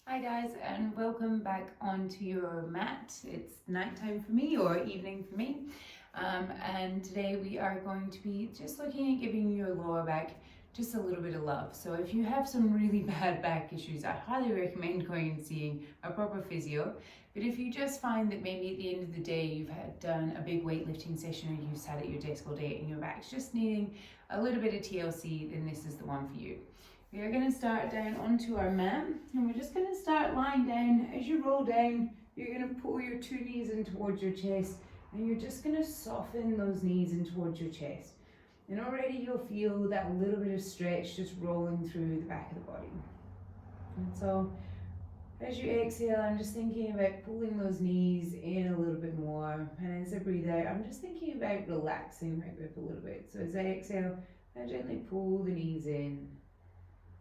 Hi guys, and welcome back onto your mat. It's nighttime for me or evening for me. And today we are going to be just looking at giving your lower back just a little bit of love. So if you have some really bad back issues, I highly recommend going and seeing a proper physio. But if you just find that maybe at the end of the day you've had done a big weightlifting session or you've sat at your desk all day and your back's just needing a little bit of TLC, then this is the one for you. We are going to start down onto our mat, and we're just going to start lying down. As you roll down, you're going to pull your two knees in towards your chest, and you're just going to soften those knees in towards your chest. And already you'll feel that little bit of stretch just rolling through the back of the body. And so as you exhale, I'm just thinking about pulling those knees in a little bit more. And as I breathe out, I'm just thinking about relaxing my grip a little bit. So as I exhale, I gently pull the knees in.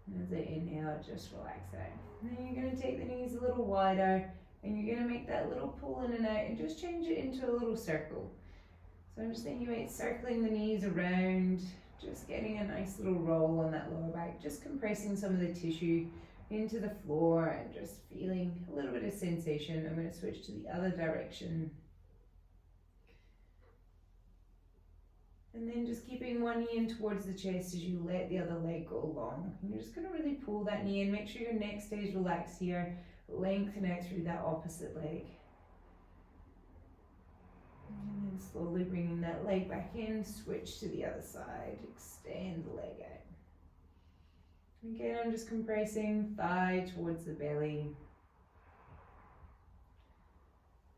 And as I inhale, just relax out. And then you're going to take the knees a little wider, and you're going to make that little pull in and out and just change it into a little circle. So I'm just thinking about circling the knees around, just getting a nice little roll on that lower back, just compressing some of the tissue into the floor and just feeling a little bit of sensation. I'm going to switch to the other direction. And then just keeping one knee in towards the chest as you let the other leg go along. And you're just going to really pull that knee in. Make sure your neck stays relaxed here. Lengthen out through that opposite leg. And then slowly bringing that leg back in. Switch to the other side. Extend the leg out. Again, I'm just compressing thigh towards the belly.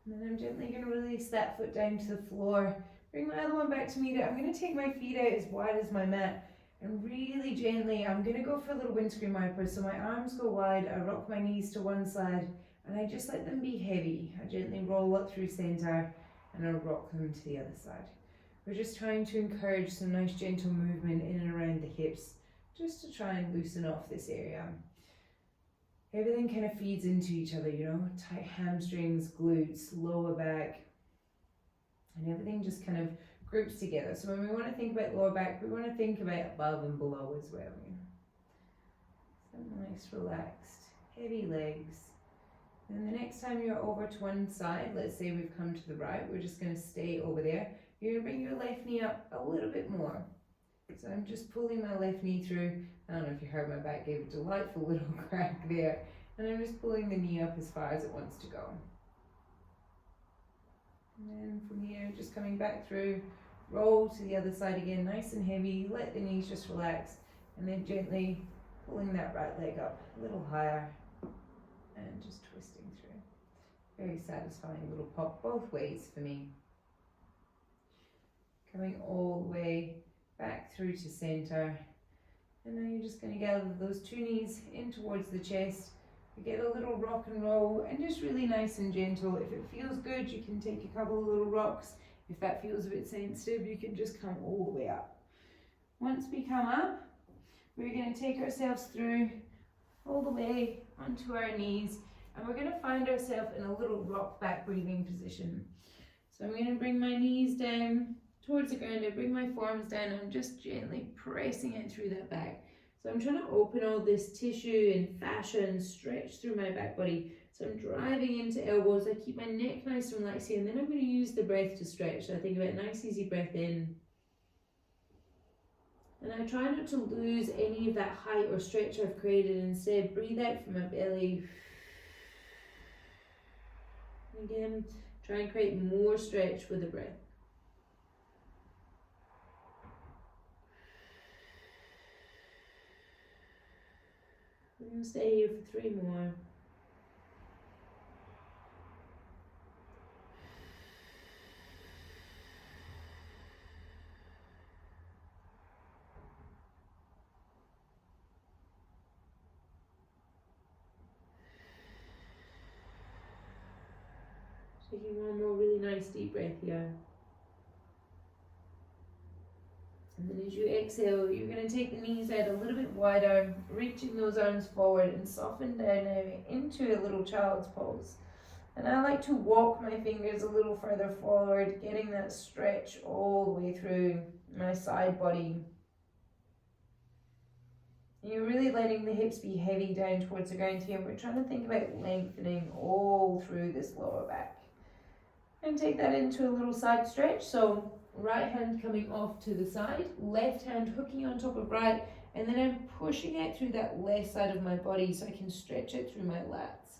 And then I'm gently going to release that foot down to the floor. Bring my other one back to me. I'm going to take my feet out as wide as my mat, and really gently, I'm going to go for a little windscreen wiper. So my arms go wide, I rock my knees to one side, and I just let them be heavy. I gently roll up through center, and I rock them to the other side. We're just trying to encourage some nice gentle movement in and around the hips, just to try and loosen off this area. Everything kind of feeds into each other, you know, tight hamstrings, glutes, lower back, and everything just kind of groups together. So when we want to think about lower back, we want to think about above and below as well. So nice, relaxed, heavy legs. And the next time you're over to one side, let's say we've come to the right, we're just going to stay over there. You're going to bring your left knee up a little bit more. So I'm just pulling my left knee through. I don't know if you heard my back gave a delightful little crack there. And I'm just pulling the knee up as far as it wants to go. And then from here, just coming back through, roll to the other side again, nice and heavy, let the knees just relax, and then gently pulling that right leg up a little higher, and just twisting through. Very satisfying little pop both ways for me. Coming all the way back through to center, and now you're just going to gather those two knees in towards the chest. You get a little rock and roll, and just really nice and gentle. If it feels good, you can take a couple of little rocks. If that feels a bit sensitive, you can just come all the way up. Once we come up, we're going to take ourselves through all the way onto our knees, and we're going to find ourselves in a little rock back breathing position. So I'm going to bring my knees down towards the ground. I bring my forearms down, and I'm just gently pressing it through that back. So I'm trying to open all this tissue and fascia and stretch through my back body. So I'm driving into elbows. I keep my neck nice and relaxed here, and then I'm going to use the breath to stretch. So I think about a nice easy breath in. And I try not to lose any of that height or stretch I've created. Instead, breathe out from my belly. Again, try and create more stretch with the breath. We're going to stay here for 3 more. Taking one more really nice deep breath here. And then as you exhale, you're going to take the knees out a little bit wider, reaching those arms forward and soften down now into a little child's pose. And I like to walk my fingers a little further forward, getting that stretch all the way through my side body. And you're really letting the hips be heavy down towards the ground here. We're trying to think about lengthening all through this lower back. And take that into a little side stretch. So right hand coming off to the side, left hand hooking on top of right, and then I'm pushing it through that left side of my body so I can stretch it through my lats.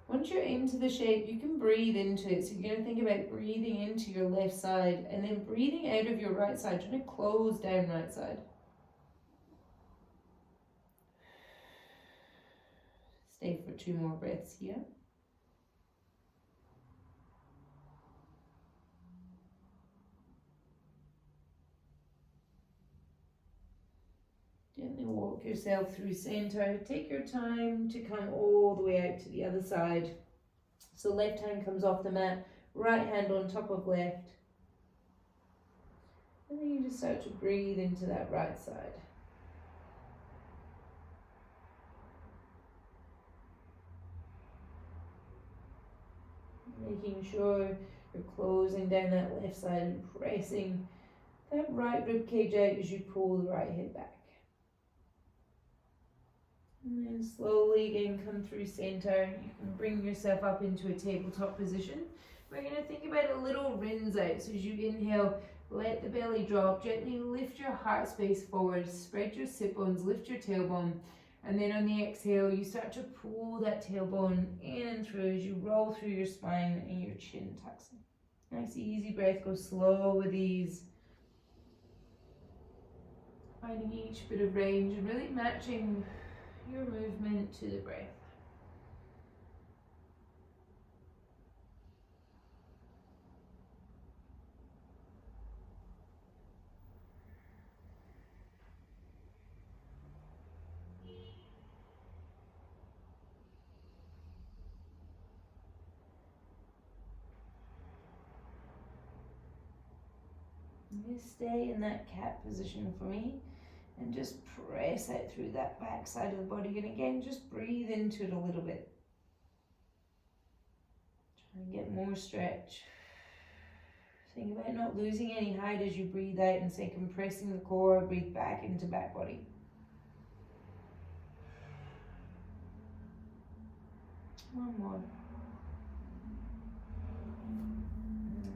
Once you're into the shape, you can breathe into it. So you're going to think about breathing into your left side and then breathing out of your right side, trying to close down right side. Stay for 2 more breaths here. Gently walk yourself through center. Take your time to come all the way out to the other side. So left hand comes off the mat, right hand on top of left. And then you just start to breathe into that right side. Making sure you're closing down that left side and pressing that right rib cage out as you pull the right hip back. And then slowly again come through center. You can bring yourself up into a tabletop position. We're going to think about a little rinse out. So as you inhale, let the belly drop. Gently lift your heart space forward. Spread your sit bones, lift your tailbone. And then on the exhale, you start to pull that tailbone in and through as you roll through your spine and your chin tucks in. Nice easy breath. Go slow with ease. Finding each bit of range and really matching your movement to the breath. Just stay in that cat position for me and just press out through that back side of the body, and again just breathe into it a little bit. Try and get more stretch. Think about not losing any height as you breathe out, and say compressing the core, breathe back into back body. One more.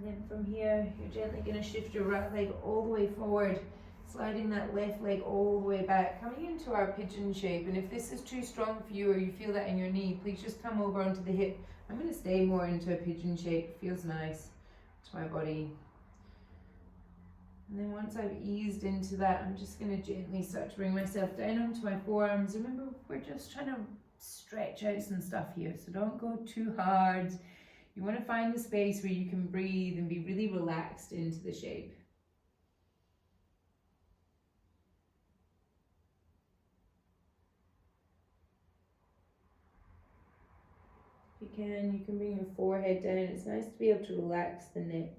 And then from here, you're gently going to shift your right leg all the way forward, sliding that left leg all the way back, coming into our pigeon shape. And if this is too strong for you or you feel that in your knee, please just come over onto the hip. I'm going to stay more into a pigeon shape. It feels nice to my body. And then once I've eased into that, I'm just going to gently start to bring myself down onto my forearms. Remember, we're just trying to stretch out some stuff here, so don't go too hard. You want to find a space where you can breathe and be really relaxed into the shape. If you can bring your forehead down. It's nice to be able to relax the neck.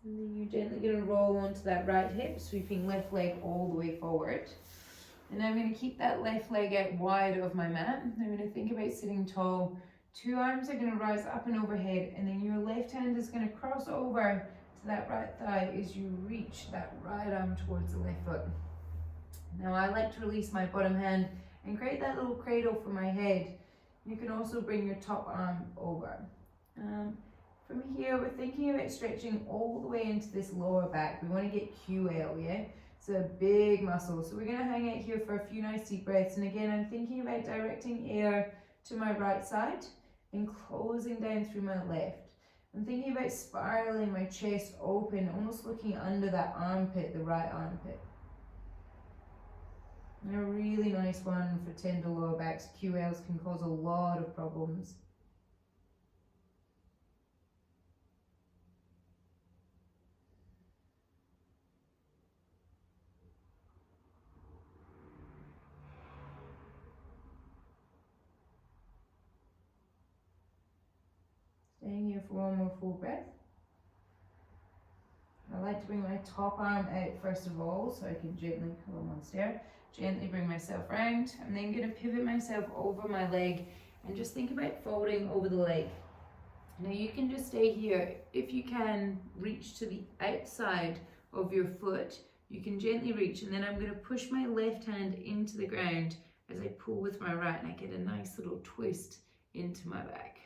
And then you're gently going to roll onto that right hip, sweeping left leg all the way forward. And I'm going to keep that left leg out wide of my mat. I'm going to think about sitting tall. 2 arms are going to rise up and overhead, and then your left hand is going to cross over to that right thigh as you reach that right arm towards the left foot. Now I like to release my bottom hand and create that little cradle for my head. You can also bring your top arm over. From here, we're thinking about stretching all the way into this lower back. We want to get QL, yeah? It's a big muscle. So we're going to hang out here for a few nice deep breaths. And again, I'm thinking about directing air to my right side and closing down through my left. I'm thinking about spiraling my chest open, almost looking under that armpit, the right armpit. And a really nice one for tender lower backs. QLs can cause a lot of problems. Staying here for one more full breath. I like to bring my top arm out first of all, so I can gently come on one stair. Gently bring myself round. I'm then going to pivot myself over my leg and just think about folding over the leg. Now you can just stay here. If you can reach to the outside of your foot, you can gently reach, and then I'm going to push my left hand into the ground as I pull with my right, and I get a nice little twist into my back.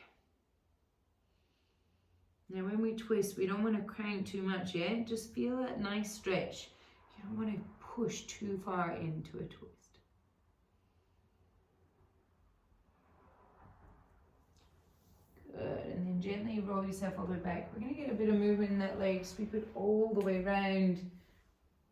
Now when we twist, we don't want to crank too much yet. Just feel that nice stretch. You don't want to push too far into a twist. Good, and then gently roll yourself all the way back. We're going to get a bit of movement in that leg. Sweep it all the way around,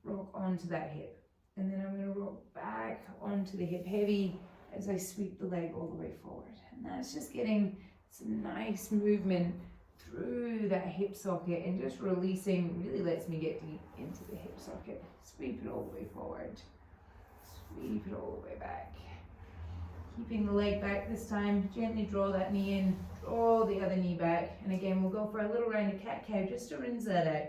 rock onto that hip. And then I'm going to rock back onto the hip heavy as I sweep the leg all the way forward. And that's just getting some nice movement through that hip socket and just releasing. Really lets me get deep into the hip socket. Sweep it all the way forward. Sweep it all the way back. Keeping the leg back this time. Gently draw that knee in. Draw the other knee back. And again, we'll go for a little round of cat-cow just to rinse that out.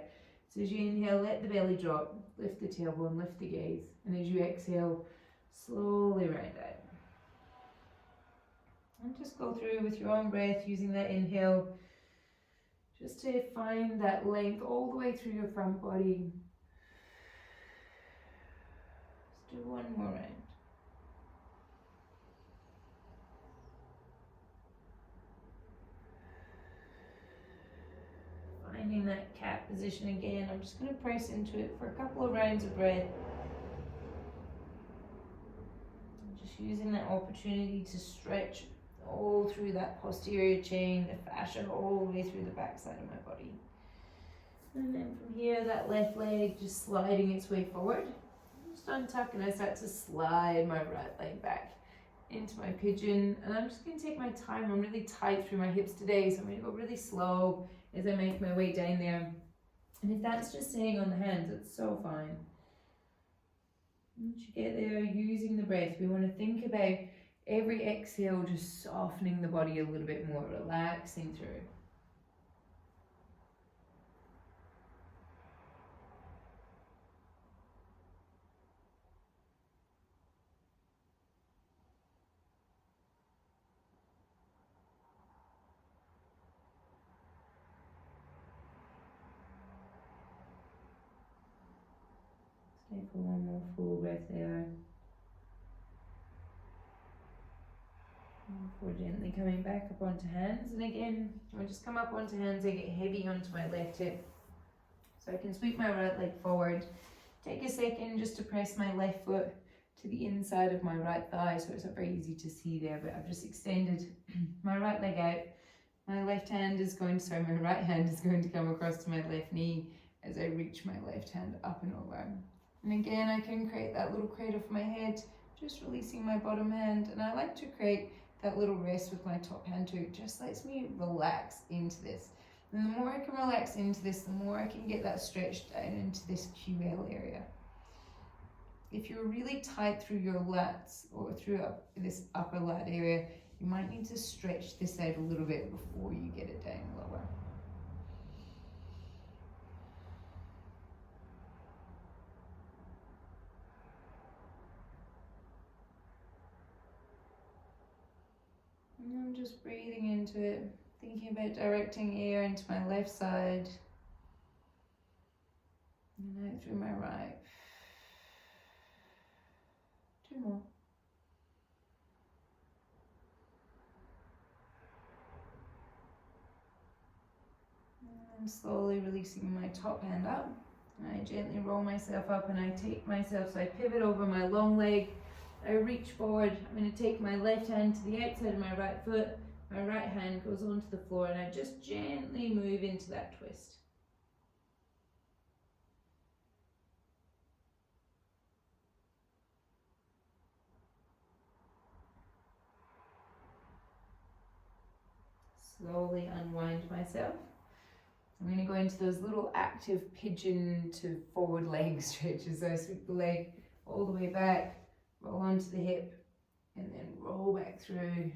So as you inhale, let the belly drop. Lift the tailbone, lift the gaze. And as you exhale, slowly round out. And just go through with your own breath, using that inhale, just to find that length all the way through your front body. Let's do one more round. Finding that cat position again. I'm just going to press into it for a couple of rounds of breath. Just using that opportunity to stretch all through that posterior chain, the fascia all the way through the back side of my body. And then from here, that left leg just sliding its way forward. Just untuck and I start to slide my right leg back into my pigeon. And I'm just going to take my time. I'm really tight through my hips today, so I'm going to go really slow as I make my way down there. And if that's just staying on the hands, it's so fine. Once you get there, using the breath, we want to think about every exhale just softening the body a little bit more, relaxing through. Stay for one more full breath there. Before gently coming back up onto hands. And again, I'll just come up onto hands. I get heavy onto my left hip. So I can sweep my right leg forward. Take a second just to press my left foot to the inside of my right thigh, so it's not very easy to see there, but I've just extended my right leg out. My right hand is going to come across to my left knee as I reach my left hand up and over. And again, I can create that little cradle for my head, just releasing my bottom hand. And I like to create that little rest with my top hand too. It just lets me relax into this. And the more I can relax into this, the more I can get that stretch down into this QL area. If you're really tight through your lats or through this upper lat area, you might need to stretch this out a little bit before you get it down lower. And I'm just breathing into it, thinking about directing air into my left side and out through my right. 2 more. And I'm slowly releasing my top hand up. And I gently roll myself up and I take myself, so I pivot over my long leg. I reach forward. I'm going to take my left hand to the outside of my right foot. My right hand goes onto the floor and I just gently move into that twist. Slowly unwind myself. I'm going to go into those little active pigeon to forward leg stretches. So I sweep the leg all the way back, roll onto the hip, and then roll back through.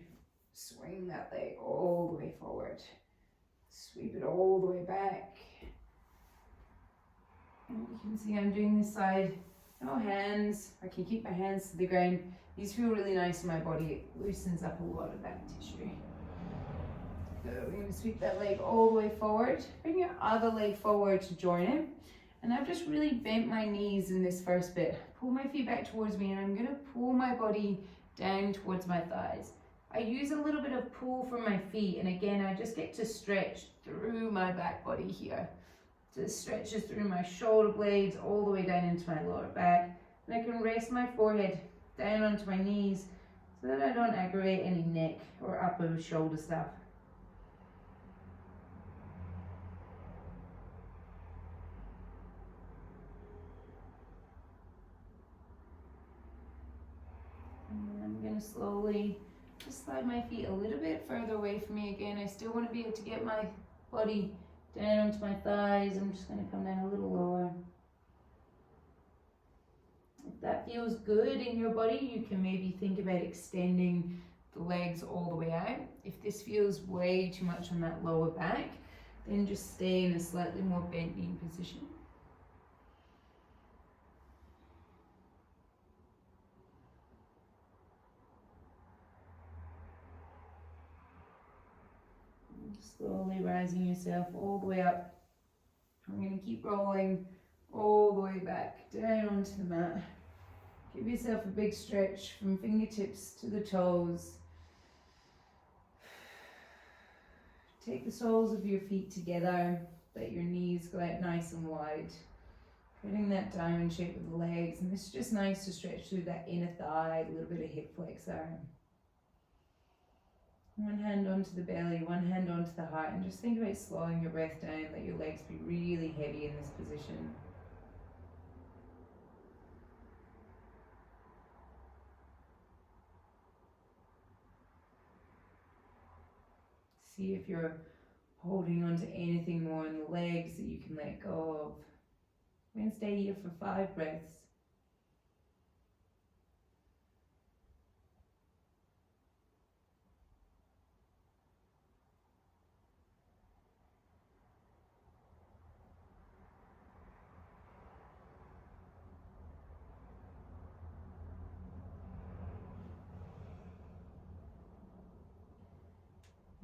Swing that leg all the way forward. Sweep it all the way back. And you can see I'm doing this side. No hands. I can keep my hands to the ground. These feel really nice in my body. It loosens up a lot of that tissue. Good. We're going to sweep that leg all the way forward. Bring your other leg forward to join it. And I've just really bent my knees in this first bit. Pull my feet back towards me, and I'm going to pull my body down towards my thighs. I use a little bit of pull from my feet, and again, I just get to stretch through my back body here. Just stretches through my shoulder blades all the way down into my lower back. And I can rest my forehead down onto my knees so that I don't aggravate any neck or upper shoulder stuff. And I'm going to slowly just slide my feet a little bit further away from me again. I still want to be able to get my body down onto my thighs. I'm just going to come down a little lower. If that feels good in your body, you can maybe think about extending the legs all the way out. If this feels way too much on that lower back, then just stay in a slightly more bent knee position. Slowly rising yourself all the way up. I'm going to keep rolling all the way back down onto the mat. Give yourself a big stretch from fingertips to the toes. Take the soles of your feet together. Let your knees go out nice and wide. Creating that diamond shape with the legs. And this is just nice to stretch through that inner thigh, a little bit of hip flexor. One hand onto the belly, one hand onto the heart, and just think about slowing your breath down. Let your legs be really heavy in this position. See if you're holding on to anything more in the legs that you can let go of. We're going to stay here for 5 breaths.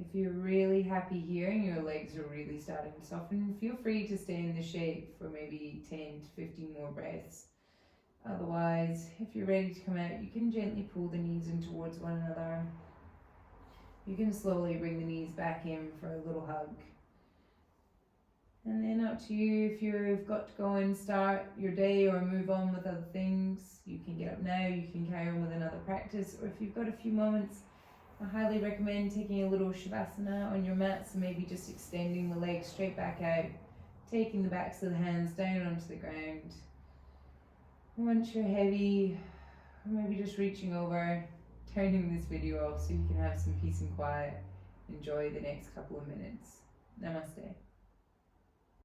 If you're really happy here and your legs are really starting to soften, feel free to stay in this shape for maybe 10 to 15 more breaths. Otherwise, if you're ready to come out, you can gently pull the knees in towards one another. You can slowly bring the knees back in for a little hug. And then up to you, if you've got to go and start your day or move on with other things, you can get up now, you can carry on with another practice, or if you've got a few moments, I highly recommend taking a little Shavasana on your mat, so maybe just extending the legs straight back out, taking the backs of the hands down onto the ground. Once you're heavy, maybe just reaching over, turning this video off so you can have some peace and quiet. Enjoy the next couple of minutes. Namaste.